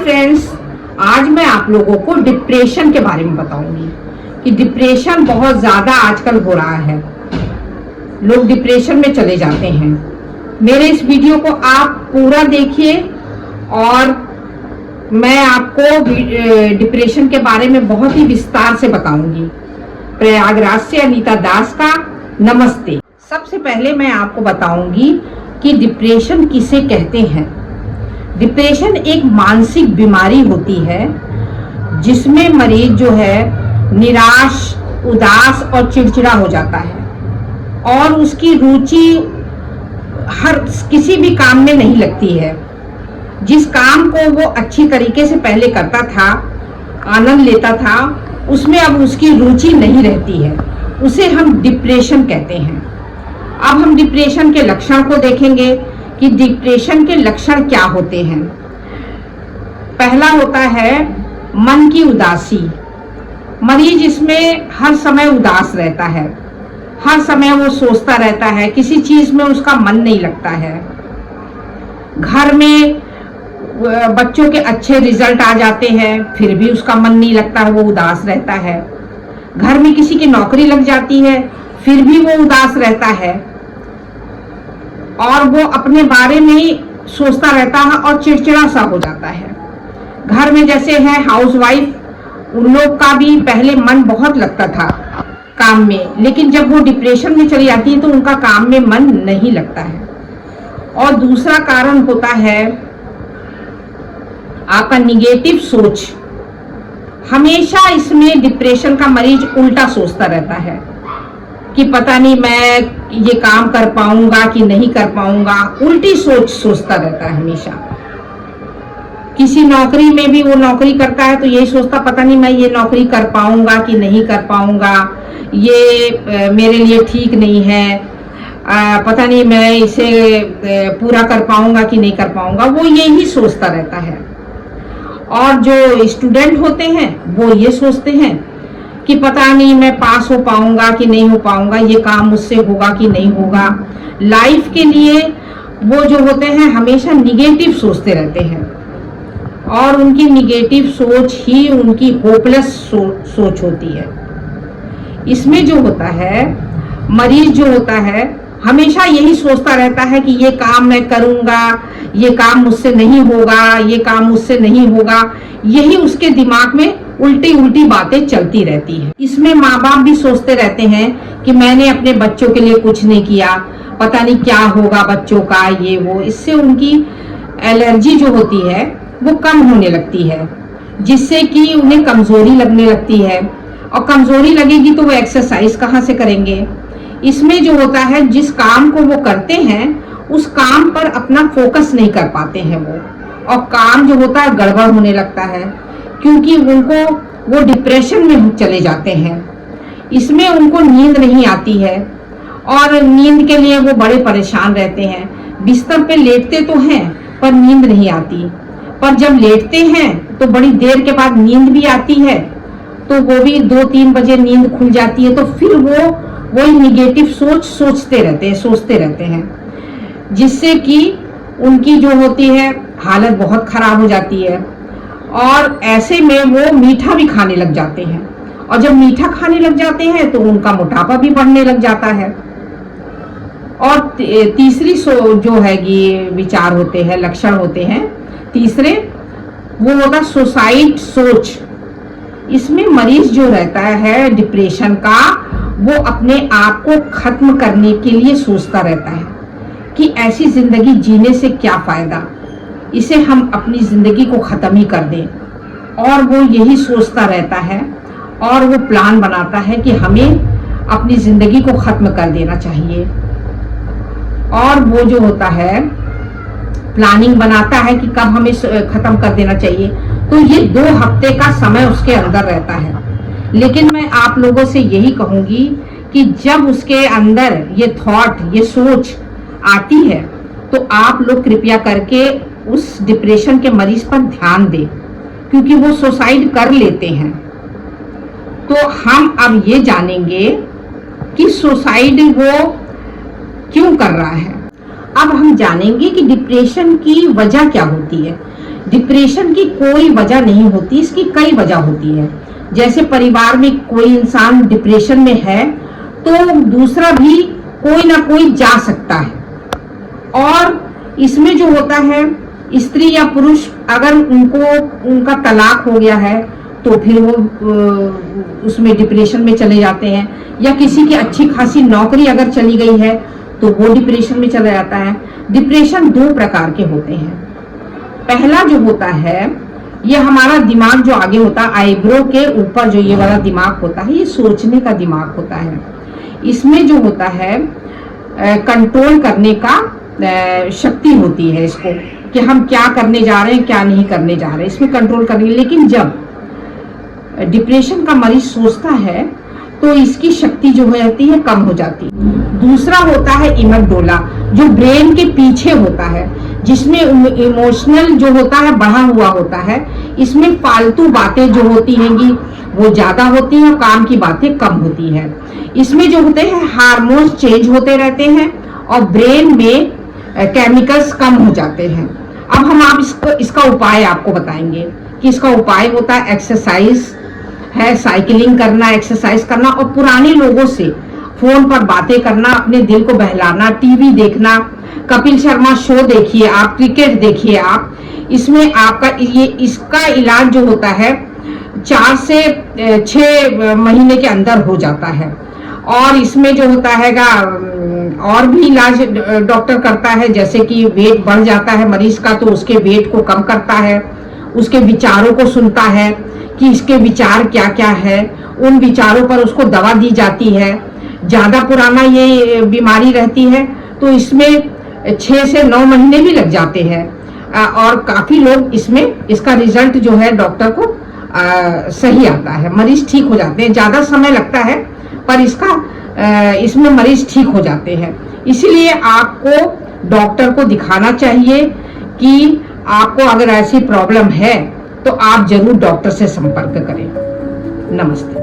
Friends, आज मैं आप लोगों को डिप्रेशन के बारे में बताऊंगी कि डिप्रेशन बहुत ज़्यादा आजकल हो रहा है। लोग डिप्रेशन में चले जाते हैं। मेरे इस वीडियो को आप पूरा देखिए और मैं आपको डिप्रेशन के बारे में बहुत ही विस्तार से बताऊंगी। प्रयागराज से अनीता दास का नमस्ते। सबसे पहले मैं आपको बताऊंगी कि डिप्रेशन किसे कहते हैं। डिप्रेशन एक मानसिक बीमारी होती है जिसमें मरीज जो है निराश, उदास और चिड़चिड़ा हो जाता है और उसकी रुचि हर किसी भी काम में नहीं लगती है। जिस काम को वो अच्छी तरीके से पहले करता था, आनंद लेता था, उसमें अब उसकी रुचि नहीं रहती है। उसे हम डिप्रेशन कहते हैं। अब हम डिप्रेशन के लक्षण को देखेंगे कि डिप्रेशन के लक्षण क्या होते हैं। पहला होता है मन की उदासी। मरीज इसमें हर समय उदास रहता है, हर समय वो सोचता रहता है, किसी चीज में उसका मन नहीं लगता है। घर में बच्चों के अच्छे रिजल्ट आ जाते हैं फिर भी उसका मन नहीं लगता है, वो उदास रहता है। घर में किसी की नौकरी लग जाती है फिर भी वो उदास रहता है और वो अपने बारे में ही सोचता रहता है और चिड़चिड़ा सा हो जाता है। घर में जैसे है हाउसवाइफ, उन लोग का भी पहले मन बहुत लगता था काम में, लेकिन जब वो डिप्रेशन में चली जाती है तो उनका काम में मन नहीं लगता है। और दूसरा कारण होता है आपका निगेटिव सोच। हमेशा इसमें डिप्रेशन का मरीज उल्टा सोचता रहता है कि पता नहीं मैं ये काम कर पाऊंगा कि नहीं कर पाऊंगा। उल्टी सोच सोचता रहता है हमेशा। किसी नौकरी में भी वो नौकरी करता है तो यही सोचता पता नहीं मैं ये नौकरी कर पाऊंगा कि नहीं कर पाऊंगा, ये मेरे लिए ठीक नहीं है, पता नहीं मैं इसे पूरा कर पाऊंगा कि नहीं कर पाऊंगा। वो यही सोचता रहता है। और जो स्टूडेंट होते हैं वो ये सोचते हैं कि पता नहीं मैं पास हो पाऊंगा कि नहीं हो पाऊंगा, ये काम मुझसे होगा कि नहीं होगा। लाइफ के लिए वो जो होते हैं हमेशा निगेटिव सोचते रहते हैं और उनकी निगेटिव सोच ही उनकी होपलेस सोच होती है। इसमें जो होता है मरीज जो होता है हमेशा यही सोचता रहता है कि ये काम मैं करूंगा, ये काम मुझसे नहीं होगा, ये काम मुझसे नहीं होगा। यही उसके दिमाग में उल्टी उल्टी बातें चलती रहती है। इसमें माँ बाप भी सोचते रहते हैं कि मैंने अपने बच्चों के लिए कुछ नहीं किया, पता नहीं क्या होगा बच्चों का, ये वो। इससे उनकी एलर्जी जो होती है वो कम होने लगती है, जिससे कि उन्हें कमजोरी लगने लगती है और कमजोरी लगेगी तो वो एक्सरसाइज कहाँ से करेंगे। इसमें जो होता है जिस काम को वो करते हैं उस काम पर अपना फोकस नहीं कर पाते हैं वो, और काम जो होता है गड़बड़ होने लगता है क्योंकि उनको वो डिप्रेशन में चले जाते हैं। इसमें उनको नींद नहीं आती है और नींद के लिए वो बड़े परेशान रहते हैं। बिस्तर पे लेटते तो हैं पर नींद नहीं आती, पर जब लेटते हैं तो बड़ी देर के बाद नींद भी आती है, तो वो भी 2-3 बजे नींद खुल जाती है। तो फिर वो वही निगेटिव सोच सोचते रहते हैं जिससे कि उनकी जो होती है हालत बहुत खराब हो जाती है और ऐसे में वो मीठा भी खाने लग जाते हैं और जब मीठा खाने लग जाते हैं तो उनका मोटापा भी बढ़ने लग जाता है। और तीसरी जो है ये विचार होते हैं, लक्षण होते हैं तीसरे, वो होता सुसाइड सोच। इसमें मरीज जो रहता है डिप्रेशन का वो अपने आप को खत्म करने के लिए सोचता रहता है कि ऐसी जिंदगी जीने से क्या फायदा, इसे हम अपनी जिंदगी को खत्म ही कर दें। और वो यही सोचता रहता है और वो प्लान बनाता है कि हमें अपनी जिंदगी को खत्म कर देना चाहिए। और वो जो होता है प्लानिंग बनाता है कि कब हमें खत्म कर देना चाहिए। तो ये 2 हफ्ते का समय उसके अंदर रहता है। लेकिन मैं आप लोगों से यही कहूंगी कि जब उसके अंदर ये थॉट, ये सोच आती है तो आप लोग कृपया करके उस डिप्रेशन के मरीज पर ध्यान दें क्योंकि वो सुसाइड कर लेते हैं। तो हम अब ये जानेंगे कि सुसाइड वो क्यों कर रहा है। अब हम जानेंगे कि डिप्रेशन की वजह क्या होती है। डिप्रेशन की कोई वजह नहीं होती, इसकी कई वजह होती है। जैसे परिवार में कोई इंसान डिप्रेशन में है तो दूसरा भी कोई ना कोई जा सकता है। और इसमें जो होता है, स्त्री या पुरुष अगर उनका तलाक हो गया है तो फिर वो उसमें डिप्रेशन में चले जाते हैं, या किसी की अच्छी खासी नौकरी अगर चली गई है तो वो डिप्रेशन में चला जाता है। डिप्रेशन दो प्रकार के होते हैं। पहला जो होता है, ये हमारा दिमाग जो आगे होता है, आईब्रो के ऊपर जो ये वाला दिमाग होता है, ये सोचने का दिमाग होता है। इसमें जो होता है कंट्रोल करने का शक्ति होती है इसको, कि हम क्या करने जा रहे हैं, क्या नहीं करने जा रहे हैं, इसमें कंट्रोल करने। लेकिन जब डिप्रेशन का मरीज सोचता है तो इसकी शक्ति जो रहती है कम हो जाती है। दूसरा होता है इमकडोला, जो ब्रेन के पीछे होता है, जिसमें इमोशनल जो होता है बढ़ा हुआ होता है। इसमें फालतू बातें जो होती हैंगी वो ज्यादा होती हैं, काम की बातें कम होती है। इसमें जो होते हैं हार्मोन्स चेंज होते रहते हैं और ब्रेन में केमिकल्स कम हो जाते हैं। अब हम इसका उपाय आपको बताएंगे कि इसका उपाय होता है एक्सरसाइज है, साइकिलिंग करना, एक्सरसाइज करना, और पुराने लोगों से फोन पर बातें करना, अपने दिल को बहलाना, टीवी देखना, कपिल शर्मा शो देखिए आप, क्रिकेट देखिए आप। इसमें आपका इसका इलाज जो होता है 4 से 6 महीने के अंदर हो जाता है। और इसमें जो होता है और भी इलाज डॉक्टर करता है, जैसे कि वेट बढ़ जाता है मरीज का तो उसके वेट को कम करता है, उसके विचारों को सुनता है कि इसके विचार क्या क्या है, उन विचारों पर उसको दवा दी जाती है। ज्यादा पुराना ये बीमारी रहती है तो इसमें 6 से 9 महीने भी लग जाते हैं, और काफी लोग इसका रिजल्ट जो है डॉक्टर को सही आता है, मरीज ठीक हो जाते हैं। ज्यादा समय लगता है पर इसमें मरीज ठीक हो जाते हैं। इसीलिए आपको डॉक्टर को दिखाना चाहिए कि आपको अगर ऐसी प्रॉब्लम है तो आप जरूर डॉक्टर से संपर्क करें। नमस्ते।